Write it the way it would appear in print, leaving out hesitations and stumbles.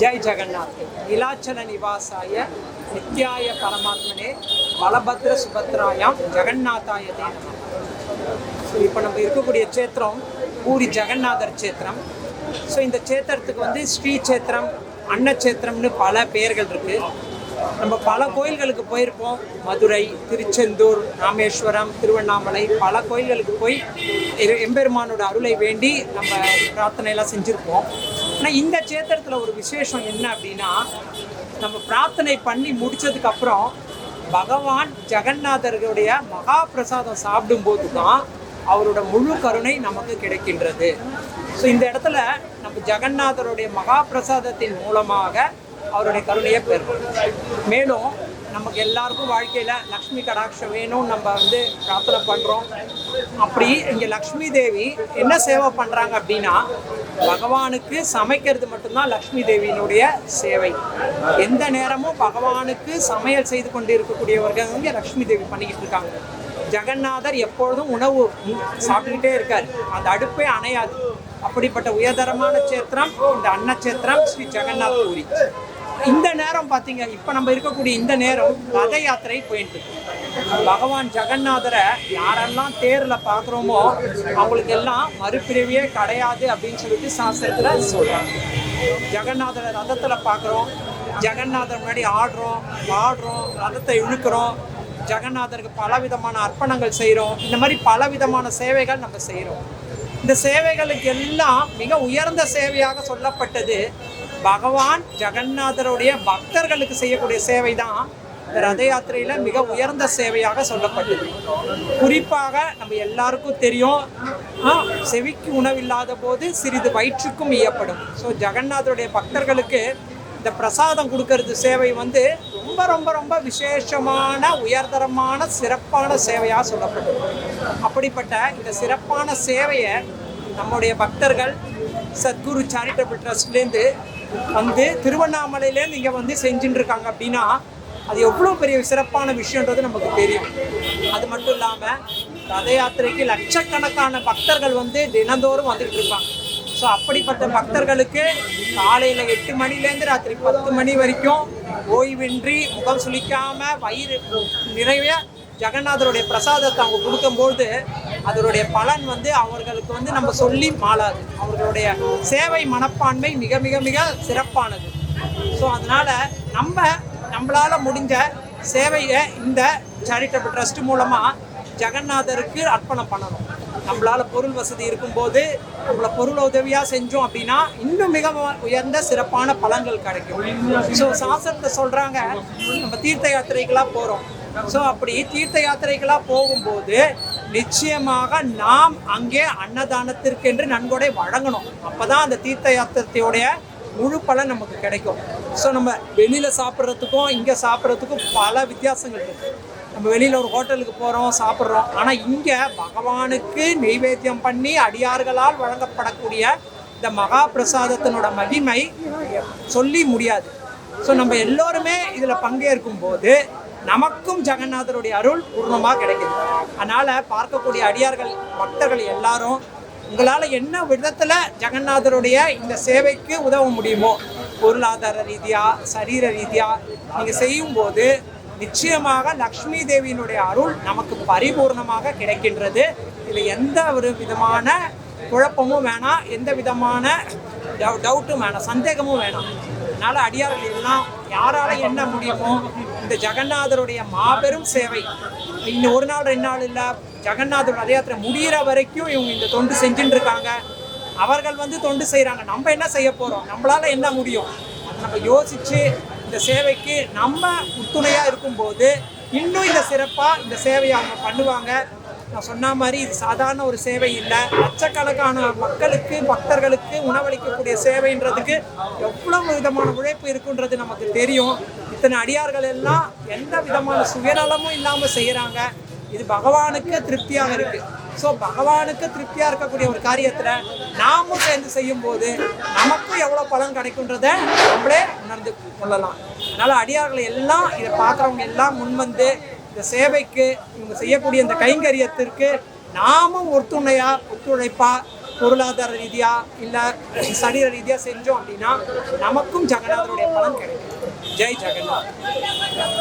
जय जगन्नाथ नीलाचल निवासाय नित्याय परमात्मने बलभद्र सुभद्रायाम जगन्नाथाय ते नमः। இப்போ நம்ம இருக்கக்கூடிய சேத்திரம் பூரி ஜெகநாதர் சேத்திரம். ஸோ இந்த சேத்திரத்துக்கு வந்து ஸ்ரீ சேத்திரம், அன்னச்சேத்திரம்னு பல பெயர்கள் இருக்குது. நம்ம பல கோயில்களுக்கு போயிருப்போம். மதுரை, திருச்செந்தூர், ராமேஸ்வரம், திருவண்ணாமலை பல கோயில்களுக்கு போய் எம்பெருமானோட அருளை வேண்டி நம்ம பிரார்த்தனையெல்லாம் செஞ்சுருப்போம். ஆனால் இந்த சேத்திரத்தில் ஒரு விசேஷம் என்ன அப்படின்னா, நம்ம பிரார்த்தனை பண்ணி முடித்ததுக்கப்புறம் பகவான் ஜெகநாதர்களுடைய மகா பிரசாதம் சாப்பிடும்போது தான் அவரோட முழு கருணை நமக்கு கிடைக்கின்றது. ஸோ இந்த இடத்துல நம்ம ஜெகநாதருடைய மகா பிரசாதத்தின் மூலமாக அவருடைய கருணையை பெறும். மேலும் நமக்கு எல்லாருக்கும் வாழ்க்கையில் லக்ஷ்மி கடாட்சம் வேணும்னு நம்ம வந்து பிரார்த்தனை பண்ணுறோம். அப்படி இங்கே லக்ஷ்மி தேவி என்ன சேவை பண்ணுறாங்க அப்படின்னா, பகவானுக்கு சமைக்கிறது மட்டும்தான் லக்ஷ்மி தேவியினுடைய சேவை. எந்த நேரமும் பகவானுக்கு சமையல் செய்து கொண்டு இருக்கக்கூடியவர்கள் இங்கே லக்ஷ்மி தேவி பண்ணிக்கிட்டு இருக்காங்க. ஜெகநாதர் எப்பொழுதும் உணவு சாப்பிட்டுக்கிட்டே இருக்கார், அந்த அடுப்பே அணையாது. அப்படிப்பட்ட உயர்தரமான சேத்திரம் இந்த அன்னச்சேத்திரம் ஸ்ரீ ஜெகநாத் பூரி. இந்த நேரம் பார்த்தீங்க, இப்போ நம்ம இருக்கக்கூடிய இந்த நேரம் ரத யாத்திரை போயிட்டு இருக்கு. பகவான் ஜெகநாதரை யாரெல்லாம் தேரில் பார்க்குறோமோ அவங்களுக்கு எல்லாம் மறுபிறவியே கிடையாது அப்படின்னு சொல்லிட்டு சாஸ்திரத்தில் சொல்கிறாங்க. ஜெகநாதரை ரதத்தில் பார்க்குறோம், ஜெகநாதர் முன்னாடி ஆடுறோம், பாடுறோம், ரதத்தை இழுக்கிறோம், ஜெகநாதருக்கு பலவிதமான அர்ப்பணங்கள் செய்கிறோம். இந்த மாதிரி பலவிதமான சேவைகள் நம்ம செய்கிறோம். இந்த சேவைகளுக்கு எல்லாம் மிக உயர்ந்த சேவையாக சொல்லப்பட்டது பகவான் ஜெகநாதருடைய பக்தர்களுக்கு செய்யக்கூடிய சேவை தான் இந்த ரத யாத்திரையில் மிக உயர்ந்த சேவையாக சொல்லப்பட்டது. குறிப்பாக நம்ம எல்லாருக்கும் தெரியும், செவிக்கு உணவில்லாத போது சிறிது வயிற்றுக்கும் இயப்படும். ஸோ ஜெகநாதருடைய பக்தர்களுக்கு இந்த பிரசாதம் கொடுக்கறது சேவை வந்து ரொம்ப ரொம்ப ரொம்ப விசேஷமான உயர்தரமான சிறப்பான சேவையாக சொல்லப்பட்டது. அப்படிப்பட்ட இந்த சிறப்பான சேவையை நம்முடைய பக்தர்கள் சத்குரு சேரிட்டபிள் ட்ரஸ்ட்லேருந்து வந்து திருவண்ணாமலையிலேருந்து இங்கே வந்து செஞ்சுட்டு இருக்காங்க அப்படின்னா அது எவ்வளோ பெரிய சிறப்பான விஷயன்றது நமக்கு தெரியும். அது மட்டும் இல்லாமல் ரத யாத்திரைக்கு லட்சக்கணக்கான பக்தர்கள் வந்து தினந்தோறும் வந்துட்டு இருப்பாங்க. ஸோ அப்படிப்பட்ட பக்தர்களுக்கு காலையில் 8 மணிலேருந்து ராத்திரி 10 மணி வரைக்கும் ஓய்வின்றி முகம் சுளிக்காமல் வயிறு நிறைய ஜெகநாதருடைய பிரசாதத்தை அவங்க கொடுக்கும்போது அதனுடைய பலன் வந்து அவர்களுக்கு வந்து நம்ம சொல்லி மாளாது. அவர்களுடைய சேவை மனப்பான்மை மிக மிக மிக சிறப்பானது. ஸோ அதனால் நம்மளால் முடிஞ்ச சேவையை இந்த சேரிட்டபிள் ட்ரஸ்ட் மூலமாக ஜெகநாதருக்கு அர்ப்பணம் பண்ணணும். நம்மளால் பொருள் வசதி இருக்கும்போது நம்மளை பொருள் உதவியாக செஞ்சோம் அப்படின்னா இன்னும் மிக உயர்ந்த சிறப்பான பலன்கள் கிடைக்கும். ஸோ சாஸ்திரத்தை சொல்கிறாங்க, நம்ம தீர்த்த யாத்திரைகளாக போகிறோம். ஸோ அப்படி தீர்த்த யாத்திரைகளாக போகும்போது நிச்சயமாக நாம் அங்கே அன்னதானத்திற்கென்று நன்கொடை வழங்கணும். அப்போ தான் அந்த தீர்த்த யாத்திரையோடைய முழு பலன் நமக்கு கிடைக்கும். ஸோ நம்ம வெளியில் சாப்பிட்றதுக்கும் இங்கே சாப்பிட்றதுக்கும் பல வித்தியாசங்கள் இருக்குது. நம்ம வெளியில் ஒரு ஹோட்டலுக்கு போகிறோம், சாப்பிட்றோம். ஆனால் இங்கே பகவானுக்கு நெய்வேத்தியம் பண்ணி அடியார்களால் வழங்கப்படக்கூடிய இந்த மகா பிரசாதத்தினோட மகிமை சொல்லி முடியாது. ஸோ நம்ம எல்லோருமே இதில் பங்கேற்கும் போது நமக்கும் ஜெகநாதருடைய அருள் பூர்ணமாக கிடைக்குது. அதனால் பார்க்கக்கூடிய அடியார்கள் பக்தர்கள் எல்லாரும் உங்களால் என்ன விதத்தில் ஜெகநாதருடைய இந்த சேவைக்கு உதவ முடியுமோ, பொருளாதார ரீதியாக சரீர ரீதியாக நீங்கள் செய்யும்போது நிச்சயமாக லக்ஷ்மி தேவியினுடைய அருள் நமக்கு பரிபூர்ணமாக கிடைக்கின்றது. இதில் எந்த ஒரு விதமான குழப்பமும் வேணாம், எந்த விதமான டவுட்டும் வேணாம், சந்தேகமும் வேணாம். அதனால் அடியார்கள் எல்லாம் யாரால் என்ன முடியுமோ இந்த ஜெகநாதருடைய மாபெரும் சேவை இன்னும் ஒரு நாள் 2 நாள் இல்லை, ஜெகநாதர் ரத யாத்திரை முடிகிற வரைக்கும் இவங்க இந்த தொண்டு செஞ்சுட்டு இருக்காங்க. அவர்கள் வந்து தொண்டு செய்கிறாங்க. நம்ம என்ன செய்ய போகிறோம், நம்மளால் என்ன முடியும், அதை நம்ம யோசித்து இந்த சேவைக்கு நம்ம உறுதுணையாக இருக்கும்போது இன்னும் இந்த சிறப்பாக இந்த சேவையை அவங்க பண்ணுவாங்க. நான் சொன்ன மாதிரி இது சாதாரண ஒரு சேவை இல்லை. லட்சக்கணக்கான மக்களுக்கு பக்தர்களுக்கு உணவளிக்கக்கூடிய சேவைன்றதுக்கு எவ்வளவு விதமான உழைப்பு இருக்குன்றது நமக்கு தெரியும். இத்தனை அடியார்கள் எல்லாம் எந்த விதமான சுயநலமும் இல்லாமல் செய்கிறாங்க. இது பகவானுக்கு திருப்தியாக இருக்குது. ஸோ பகவானுக்கு திருப்தியாக இருக்கக்கூடிய ஒரு காரியத்தில் நாமும் சேர்ந்து செய்யும்போது நமக்கும் எவ்வளோ பலன் கிடைக்குன்றதை நம்மளே உணர்ந்து கொள்ளலாம். அதனால் அடியார்களை எல்லாம் இதை பார்க்குறவங்க எல்லாம் முன்வந்து இந்த சேவைக்கு இவங்க செய்யக்கூடிய இந்த கைங்கரியத்திற்கு நாமும் ஒத்துழைப்பாக பொருளாதார ரீதியாக இல்லை சரீர ரீதியாக செஞ்சோம் அப்படின்னா நமக்கும் ஜெகநாதருடைய பலன் கிடைக்கும். ஜெய் ஜெகநாத்.